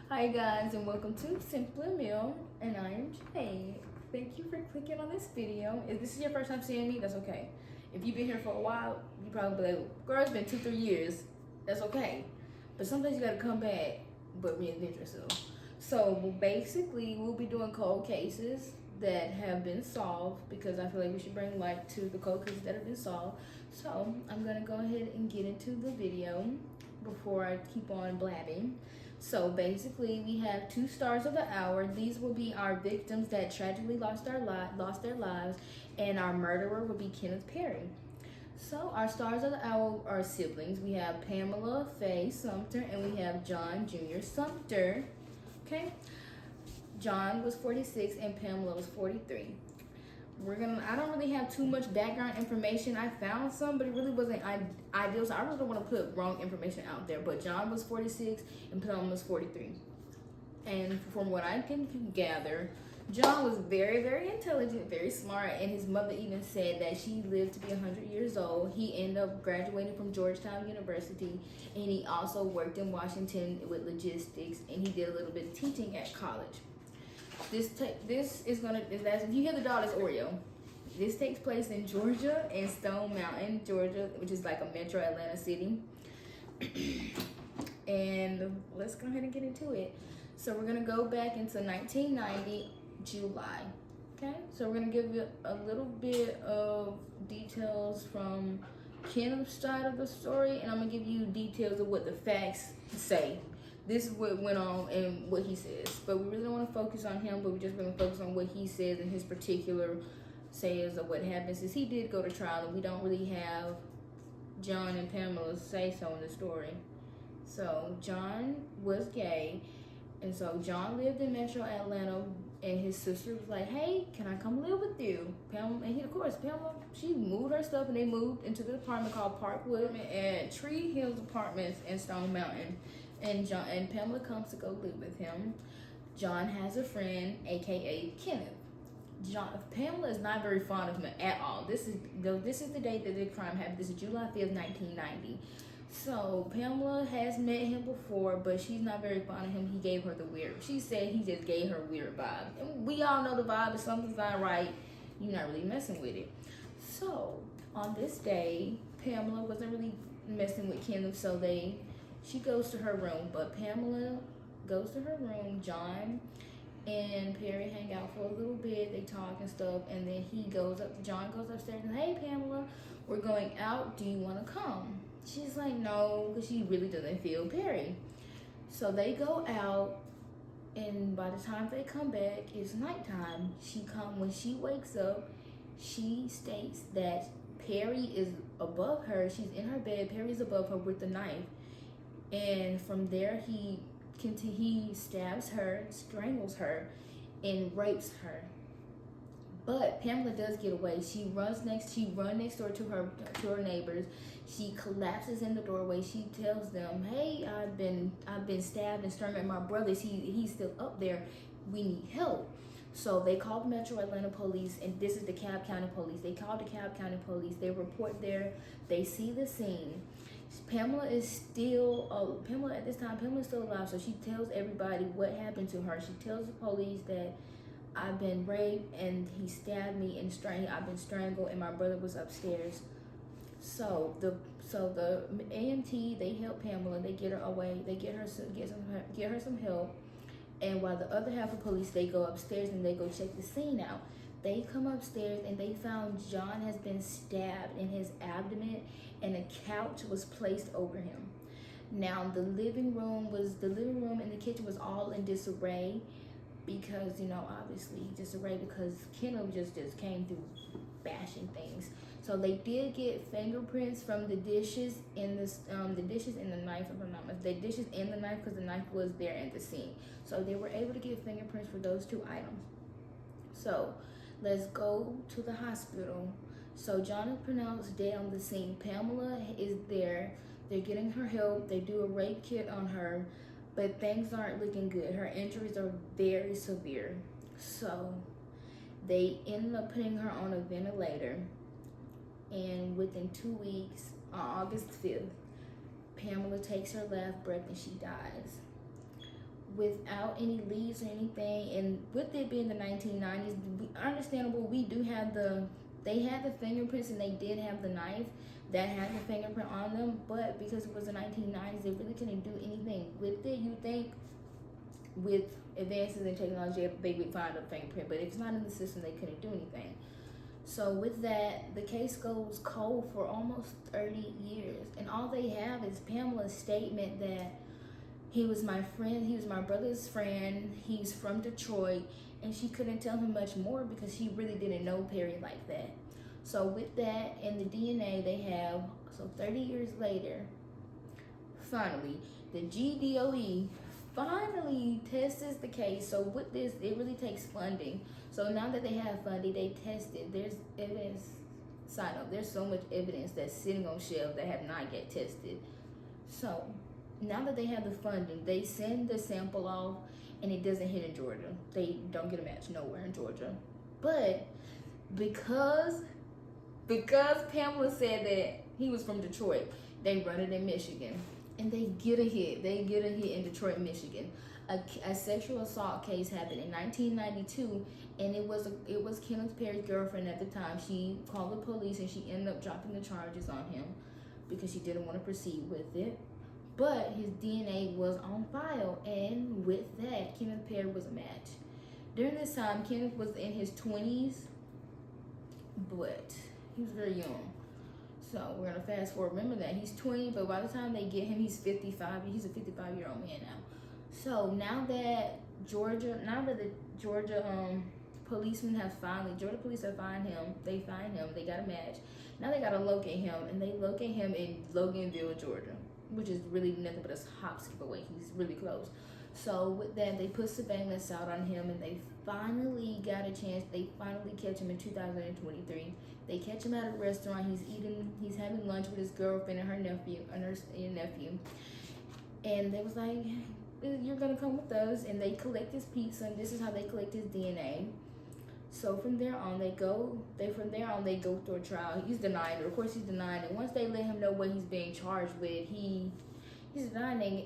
Hi guys, and welcome to Simpler Meal, and I am Jay. Thank you for clicking on this video. If this is your first time seeing me, that's okay. If you've been here for a while, you probably be like, girl, it's been 2-3 years. That's okay. But sometimes you gotta come back, but reinvent yourself. So basically, we'll be doing cold cases that have been solved because I feel like we should bring light to the cold cases that have been solved. So I'm gonna go ahead and get into the video before I keep on blabbing. So basically, we have 2 stars of the hour. These will be our victims that tragically lost their lives, and our murderer will be Kenneth Perry. So our stars of the hour are siblings. We have Pamela Faye Sumpter, and we have John Jr. Sumpter. Okay, John was 46 and Pamela was 43. I don't really have too much background information. I found some, but it really wasn't ideal, so I really don't want to put wrong information out there. But John was 46 and Pamela was 43. And from what I can gather, John was very, very intelligent, very smart, and his mother even said that she lived to be 100 years old. He ended up graduating from Georgetown University, and he also worked in Washington with logistics, and he did a little bit of teaching at college. This is gonna, if you hear the dog, it's Oreo. This takes place in Georgia, in Stone Mountain, Georgia, which is like a metro Atlanta city. And let's go ahead and get into it. So we're gonna go back into 1990, July. Okay, so we're gonna give you a little bit of details from Kenneth's side of the story, and I'm gonna give you details of what the facts say. This is what went on and what he says. But we really don't want to focus on him, but we're just going to focus on what he says and his particular says of what happens. Since he did go to trial, and we don't really have John and Pamela say so in the story. So John was gay, and so John lived in metro Atlanta, and his sister was like, hey, can I come live with you? Pamela, and Pamela, she moved her stuff, and they moved into the apartment called Parkwood at Tree Hills Apartments in Stone Mountain. And Pamela comes to go live with him. John has a friend, aka Kenneth. Pamela is not very fond of him at all. This is the date that the crime happened. This is July 5th, 1990. So Pamela has met him before, but she's not very fond of him. He gave her the weird. She said he just gave her weird vibe. And we all know the vibe. If something's not right, you're not really messing with it. So on this day, Pamela wasn't really messing with Kenneth, so she goes to her room, but Pamela goes to her room. John and Perry hang out for a little bit. They talk and stuff, and then John goes upstairs and, hey, Pamela, we're going out. Do you want to come? She's like, no, because she really doesn't feel Perry. So they go out, and by the time they come back, it's nighttime. When she wakes up, she states that Perry is above her. She's in her bed. Perry's above her with the knife. And from there, he stabs her, strangles her, and rapes her. But Pamela does get away. She runs next door to her neighbors. She collapses in the doorway. She tells them, "Hey, I've been stabbed and strangled. My brother, he's still up there. We need help." So they call the Metro Atlanta police, and this is the Cobb County police. They call the Cobb County police. They report there. They see the scene. Pamela at this time, Pamela is still alive, so she tells everybody what happened to her. She tells the police that I've been raped and he stabbed me and I've been strangled, and my brother was upstairs. So the AMT, they help Pamela. They get her away. They get her some help. And while the other half of police, they go upstairs and they go check the scene out. They come upstairs and they found John has been stabbed in his abdomen, and a couch was placed over him. Now the living room and the kitchen was all in disarray because, obviously disarray because Kenneth just came through bashing things. So they did get fingerprints from the dishes in the knife, if I'm not mistaken. The dishes in the knife, because the knife was there at the scene. So they were able to get fingerprints for those 2 items. So let's go to the hospital. So John is pronounced dead on the scene. Pamela is there. They're getting her help. They do a rape kit on her, but things aren't looking good. Her injuries are very severe. So they ended up putting her on a ventilator. And within 2 weeks, on August 5th, Pamela takes her last breath and she dies. without any leads or anything. And with it being the 1990s, understandable, we do have they had the fingerprints and they did have the knife that had the fingerprint on them, but because it was the 1990s, they really couldn't do anything with it. You think with advances in technology, they would find a fingerprint, but if it's not in the system, they couldn't do anything. So with that, the case goes cold for almost 30 years. And all they have is Pamela's statement that he was my friend, he was my brother's friend, he's from Detroit, and she couldn't tell him much more because she really didn't know Perry like that. So with that and the DNA they have, so 30 years later, finally, the GDOE finally tests the case. So with this, it really takes funding. So now that they have funding, they tested. There's evidence, side note, there's so much evidence that's sitting on shelves that have not yet tested. So now that they have the funding, they send the sample off and it doesn't hit in Georgia. They don't get a match nowhere in Georgia. But because Pamela said that he was from Detroit, they run it in Michigan. And they get a hit. They get a hit in Detroit, Michigan. A sexual assault case happened in 1992, and it was Kenneth Perry's girlfriend at the time. She called the police, and she ended up dropping the charges on him because she didn't want to proceed with it. But his DNA was on file, and with that, Kenneth Perry was a match. During this time, Kenneth was in his 20s, but he was very young. So we're gonna fast forward. Remember that he's 20, but by the time they get him, he's 55. He's a 55-year-old man now. So now that the Georgia policemen have Georgia police have found him. They find him. They got a match. Now they gotta locate him, and they locate him in Loganville, Georgia, which is really nothing but a hop, skip away. He's really close. So with that, they put surveillance out on him, and they finally got a chance. They finally catch him in 2023. They catch him at a restaurant. He's having lunch with his girlfriend and her nephew, and they was like, "You're gonna come with us." And they collect his pizza, and this is how they collect his DNA. So from there on, they go through a trial. He's denying it. Of course, he's denying it. Once they let him know what he's being charged with, he's denying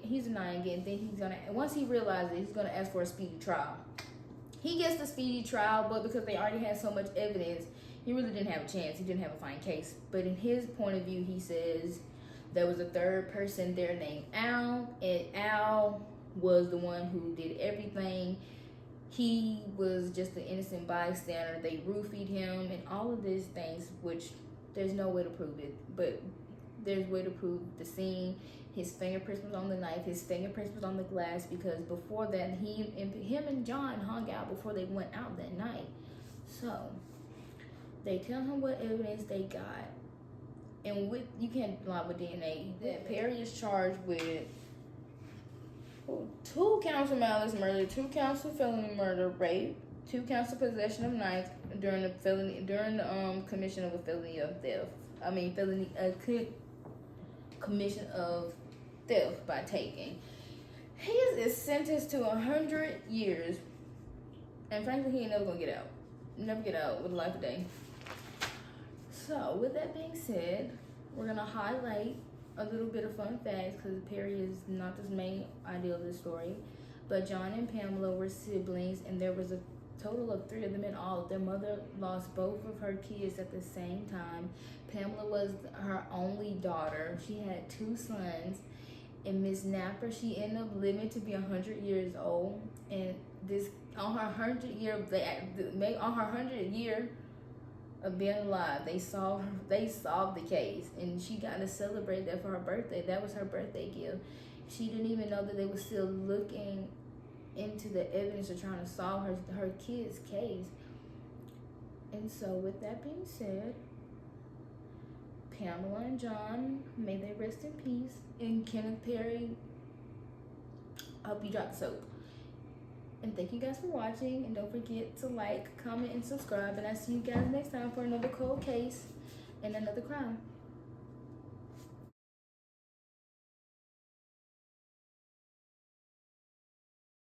it. And then once he realizes it, he's gonna ask for a speedy trial. He gets the speedy trial, but because they already had so much evidence, he really didn't have a chance. He didn't have a fine case. But in his point of view, he says there was a third person there named Al, and Al was the one who did everything. He was just an innocent bystander. They roofied him and all of these things, which there's no way to prove it. But there's a way to prove the scene. His fingerprints was on the knife. His fingerprints was on the glass because before that, him and John hung out before they went out that night. So they tell him what evidence they got. And you can't lie with DNA. That Perry is charged with 2 counts of malice murder, 2 counts of felony murder, rape, 2 counts of possession of knife during the commission of a felony of theft. Commission of theft by taking. He is sentenced to 100 years, and frankly, he ain't never gonna get out. Never get out with a life a day. So, with that being said, we're gonna highlight a little bit of fun facts because Perry is not the main idea of the story. But John and Pamela were siblings, and there was a total of 3 of them in all. Their mother lost both of her kids at the same time. Pamela was her only daughter. She had 2 sons. And Miss Napper, she ended up living to be 100 years old. And this on her 100th year of being alive, they solved the case, and she got to celebrate that for her birthday. That was her birthday gift. She didn't even know that they were still looking into the evidence of trying to solve her kid's case. And so with that being said, Pamela and John, may they rest in peace. And Kenneth Perry, I hope you drop the soap. And thank you guys for watching. And don't forget to like, comment, and subscribe. And I'll see you guys next time for another cold case and another crime.